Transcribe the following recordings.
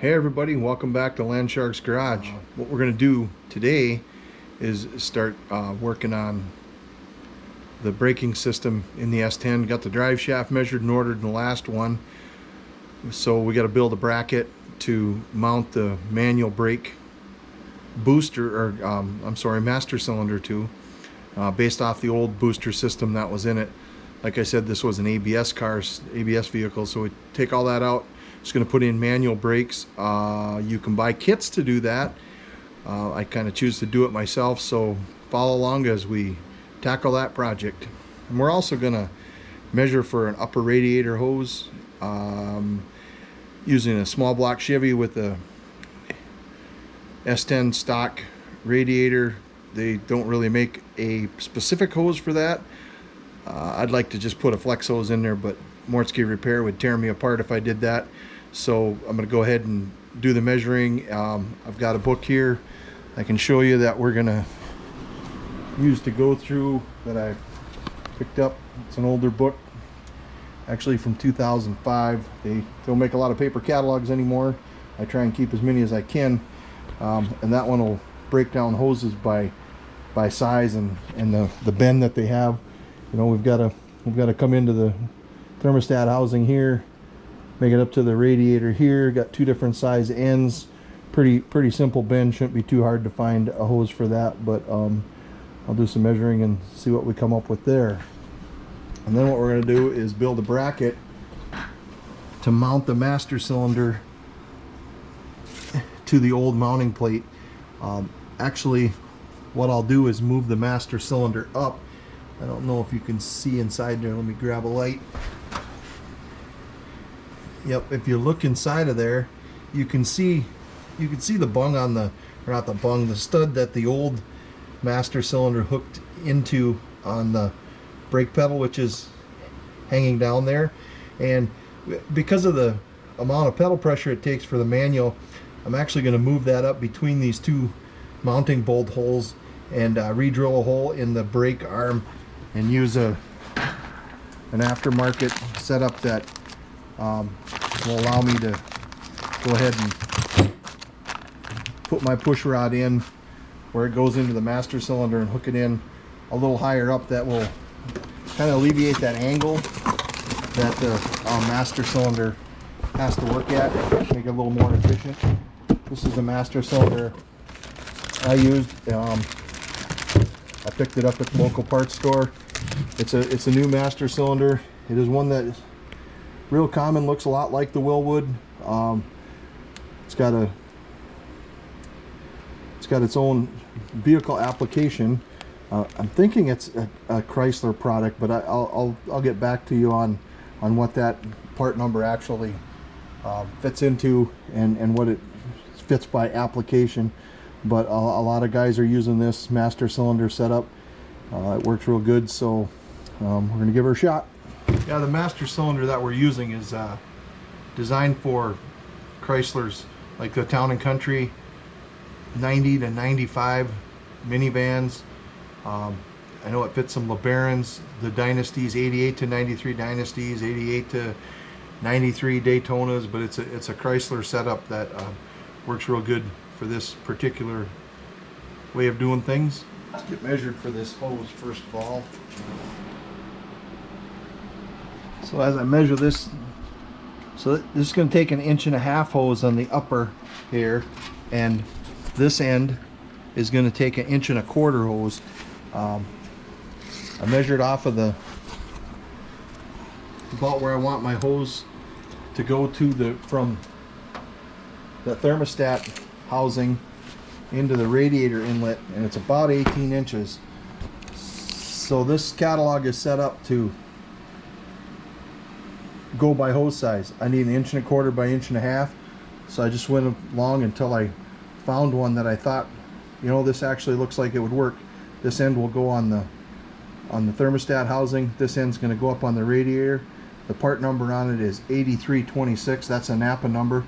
Hey everybody, welcome back to Landshark's Garage. What we're going to do today is start working on the braking system in the S10. Got the drive shaft measured and ordered in the last one. So we got to build a bracket to mount the manual brake booster, or I'm sorry, master cylinder to, based off the old booster system that was in it. Like I said, this was an ABS vehicle, so we take all that out. Just going to put in manual brakes. You can buy kits to do that. I kind of choose to do it myself, so follow along as we tackle that project. And we're also going to measure for an upper radiator hose, using a small block Chevy with a S10 stock radiator. They don't really make a specific hose for that. I'd like to just put a flex hose in there, but Mortsky Repair would tear me apart if I did that. So I'm going to go ahead and do the measuring. I've got a book here I can show you that we're going to use to go through, that I picked up. It's an older book, actually from 2005. They don't make a lot of paper catalogs anymore. I try and keep as many as I can, and that one will break down hoses by size and the bend that they have. You know, we've got to come into the thermostat housing here, make it up to the radiator here. Got two different size ends. Pretty simple bend. Shouldn't be too hard to find a hose for that, but I'll do some measuring and see what we come up with there. And then what we're going to do is build a bracket to mount the master cylinder to the old mounting plate. Actually, what I'll do is move the master cylinder up. I don't know if you can see inside there. Let me grab a light. Yep, if you look inside of there, you can see the bung on the, or not the bung, the stud that the old master cylinder hooked into on the brake pedal, which is hanging down there. And because of the amount of pedal pressure it takes for the manual, I'm actually going to move that up between these two mounting bolt holes and re-drill a hole in the brake arm and use an aftermarket setup that will allow me to go ahead and put my push rod in where it goes into the master cylinder and hook it in a little higher up. That will kind of alleviate that angle that the master cylinder has to work at, make it a little more efficient. This is the master cylinder I used. I picked it up at the local parts store. It's a new master cylinder. It is one that is real common, looks a lot like the Willwood. It's got its own vehicle application. I'm thinking it's a Chrysler product, but I'll get back to you on what that part number actually fits into and what it fits by application. But a lot of guys are using this master cylinder setup. It works real good, so we're going to give her a shot. Yeah, the master cylinder that we're using is designed for Chryslers, like the Town & Country 90 to 95 minivans. I know it fits some LeBarons, the Dynasties, 88 to 93 Dynasties, 88 to 93 Daytonas, but it's a Chrysler setup that works real good for this particular way of doing things. Let's get measured for this hose first of all. So as I measure this, so this is going to take 1.5 inch hose on the upper here, and this end is going to take 1.25 inch hose. I measured off of about where I want my hose to go to from the thermostat housing into the radiator inlet, and it's about 18 inches. So this catalog is set up to go by hose size. I need 1.25 inches by 1.5 inches. So I just went along until I found one that I thought, you know, this actually looks like it would work. This end will go on the thermostat housing. This end's going to go up on the radiator. The part number on it is 8326. That's a Napa number.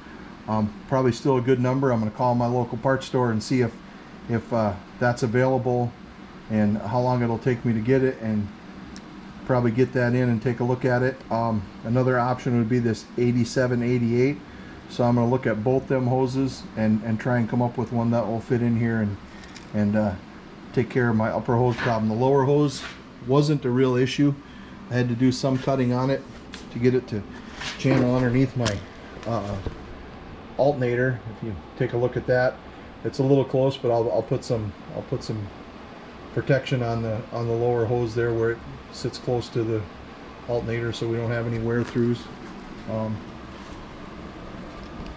Probably still a good number. I'm going to call my local parts store and see if that's available and how long it'll take me to get it, and probably get that in and take a look at it. Another option would be this 8788. So I'm going to look at both them hoses and try and come up with one that will fit in here and take care of my upper hose problem. The lower hose wasn't a real issue. I had to do some cutting on it to get it to channel underneath my alternator. If you take a look at that, it's a little close, but I'll put some protection on the lower hose there where it sits close to the alternator, so we don't have any wear throughs.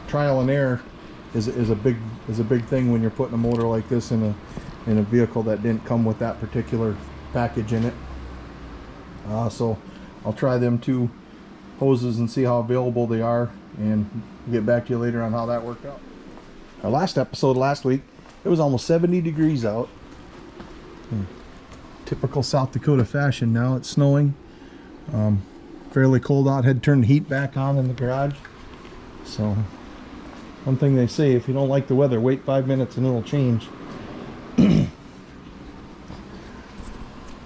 Trial and error is a big thing when you're putting a motor like this in a vehicle that didn't come with that particular package in it. So I'll try them two hoses and see how available they are, and get back to you later on how that worked out. Our last episode last week, it was almost 70 degrees out. Typical South Dakota fashion. Now it's snowing. Fairly cold out. Had to turn the heat back on in the garage. So one thing they say, if you don't like the weather, wait 5 minutes and it'll change.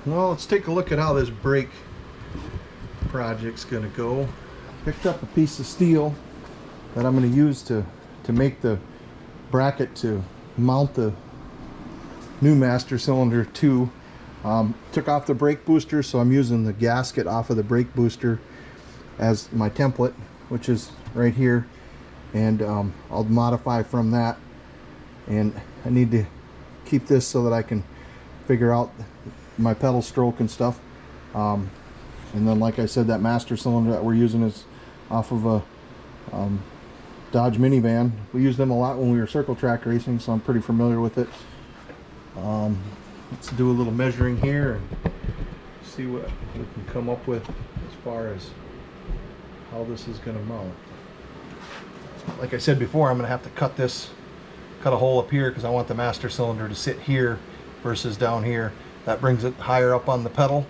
Well, let's take a look at how this brake project's gonna go. Picked up a piece of steel that I'm going to use to make the bracket to mount the new master cylinder to. Took off the brake booster, so I'm using the gasket off of the brake booster as my template, which is right here, and I'll modify from that. And I need to keep this so that I can figure out my pedal stroke and stuff. And then, like I said, that master cylinder that we're using is off of a Dodge minivan. We used them a lot when we were circle track racing, so I'm pretty familiar with it. Let's do a little measuring here and see what we can come up with as far as how this is going to mount. Like I said before, I'm going to have to cut a hole up here because I want the master cylinder to sit here versus down here. That brings it higher up on the pedal,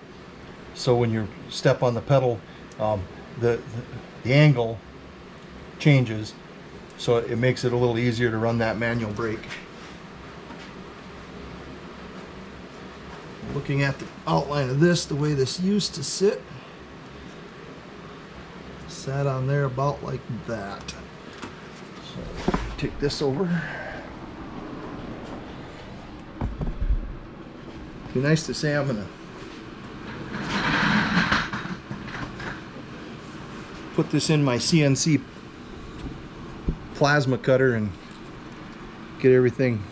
so when you step on the pedal, the angle changes, so it makes it a little easier to run that manual brake. Looking at the outline of this, the way this used to sit, sat on there about like that. So take this over. Be nice to say I'm gonna put this in my CNC plasma cutter and get everything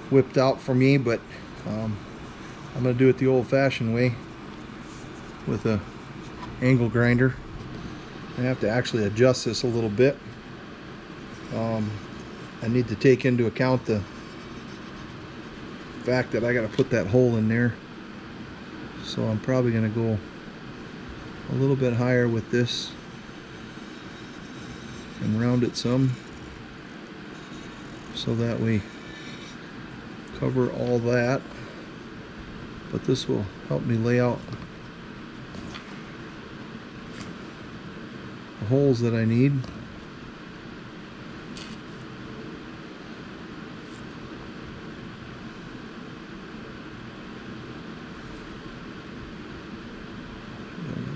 whipped out for me, but I'm gonna do it the old-fashioned way with a angle grinder. I have to actually adjust this a little bit. I need to take into account the fact that I got to put that hole in there, so I'm probably going to go a little bit higher with this and round it some, so that we cover all that. But this will help me lay out the holes that I need.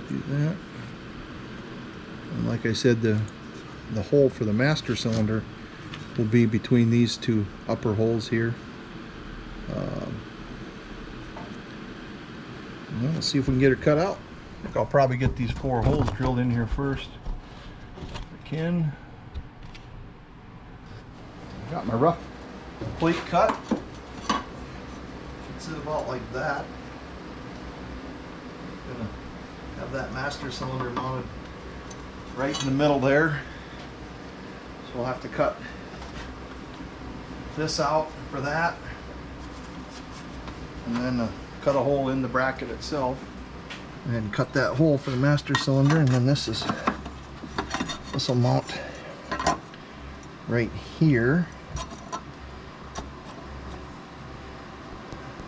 Do that. And like I said, the hole for the master cylinder will be between these two upper holes here. Well, let's see if we can get her cut out. I think I'll probably get these 4 holes drilled in here first, if I can. Got my rough plate cut. Should sit about like that. Gonna have that master cylinder mounted right in the middle there. So we'll have to cut this out for that, and then cut a hole in the bracket itself, and then cut that hole for the master cylinder, and then this will mount right here.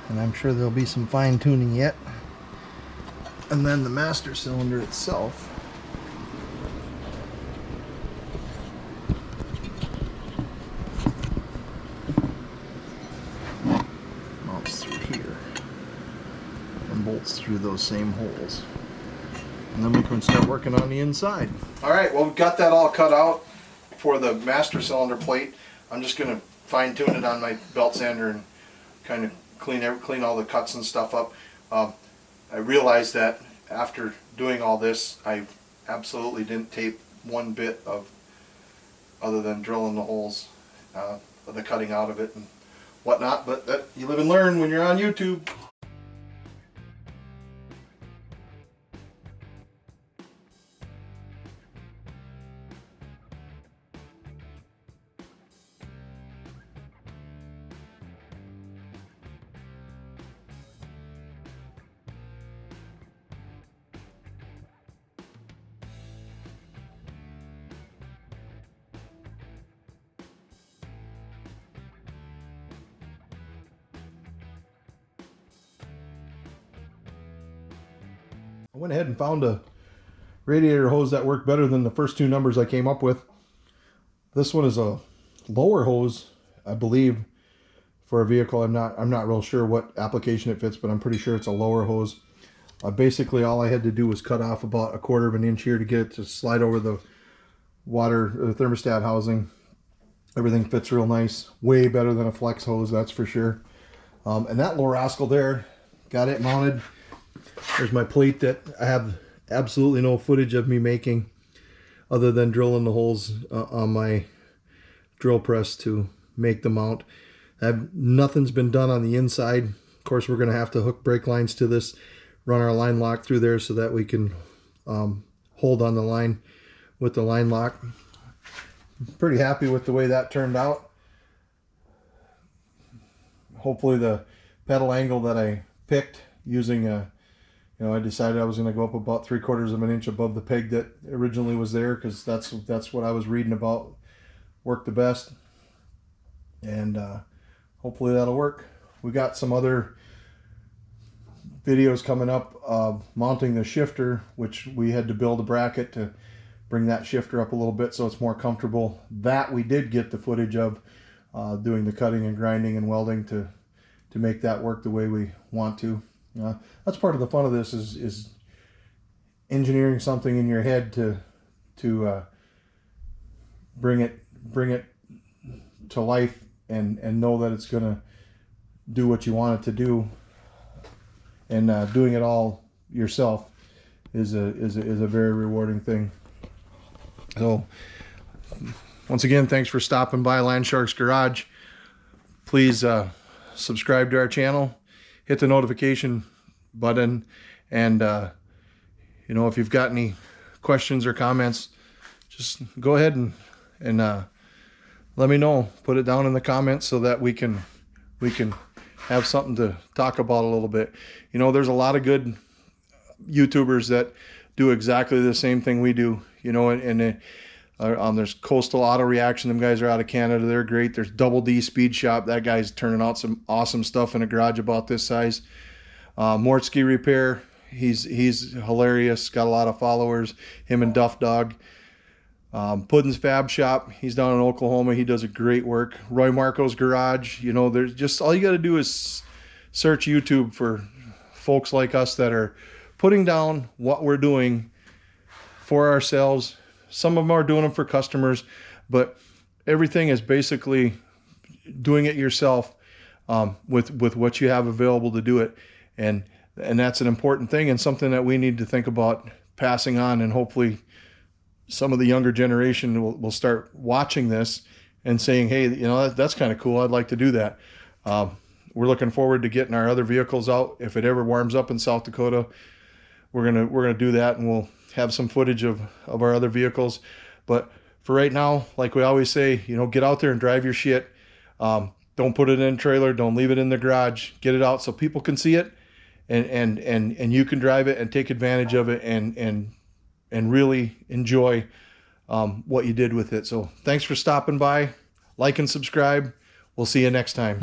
And I'm sure there'll be some fine tuning yet. And then the master cylinder itself mounts through here and bolts through those same holes. And then we can start working on the inside. Alright, well, we've got that all cut out. for the master cylinder plate, I'm just going to fine tune it on my belt sander and kind of clean all the cuts and stuff up. I realized that after doing all this, I absolutely didn't tape one bit of, other than drilling the holes, the cutting out of it and whatnot, but that, you live and learn when you're on YouTube. I went ahead and found a radiator hose that worked better than the first two numbers I came up with. This one is a lower hose, I believe, for a vehicle. I'm not real sure what application it fits, but I'm pretty sure it's a lower hose. Basically, all I had to do was cut off about 1/4 of an inch here to get it to slide over the water, the thermostat housing. Everything fits real nice. Way better than a flex hose, that's for sure. And that little rascal there, got it mounted. There's my plate that I have absolutely no footage of me making other than drilling the holes on my drill press to make the mount. Nothing's been done on the inside. Of course, we're going to have to hook brake lines to this, run our line lock through there so that we can hold on the line with the line lock. Pretty happy with the way that turned out. Hopefully the pedal angle that I picked using I decided I was going to go up about 3/4 of an inch above the peg that originally was there, because that's what I was reading about worked the best, and hopefully that'll work. We got some other videos coming up mounting the shifter, which we had to build a bracket to bring that shifter up a little bit so it's more comfortable. That we did get the footage of doing the cutting and grinding and welding to make that work the way we want to. That's part of the fun of this is engineering something in your head to bring it to life and know that it's gonna do what you want it to do, and doing it all yourself is a very rewarding thing. So once again, thanks for stopping by Land Shark's Garage. Please subscribe to our channel, hit the notification button, and if you've got any questions or comments, just go ahead and let me know. Put it down in the comments so that we can have something to talk about a little bit. There's a lot of good YouTubers that do exactly the same thing we do, there's Coastal Auto Reaction. Them guys are out of Canada. They're great. There's Double D Speedshop. That guy's turning out some awesome stuff in a garage about this size. Mortsky Repair. He's hilarious. Got a lot of followers. Him and Duff Dog. Puddin's Fab Shop. He's down in Oklahoma. He does a great work. Roy Marco's Garage. There's just, all you got to do is search YouTube for folks like us that are putting down what we're doing for ourselves. Some of them are doing them for customers, but everything is basically doing it yourself with what you have available to do it. And that's an important thing, and something that we need to think about passing on, and hopefully some of the younger generation will start watching this and saying, hey, that's kind of cool. I'd like to do that. We're looking forward to getting our other vehicles out. If it ever warms up in South Dakota, we're gonna do that, and we'll have some footage of our other vehicles. But for right now, like we always say, get out there and drive your shit. Don't put it in a trailer. Don't leave it in the garage. Get it out so people can see it, and you can drive it and take advantage of it and really enjoy what you did with it. So thanks for stopping by. Like and subscribe. We'll see you next time.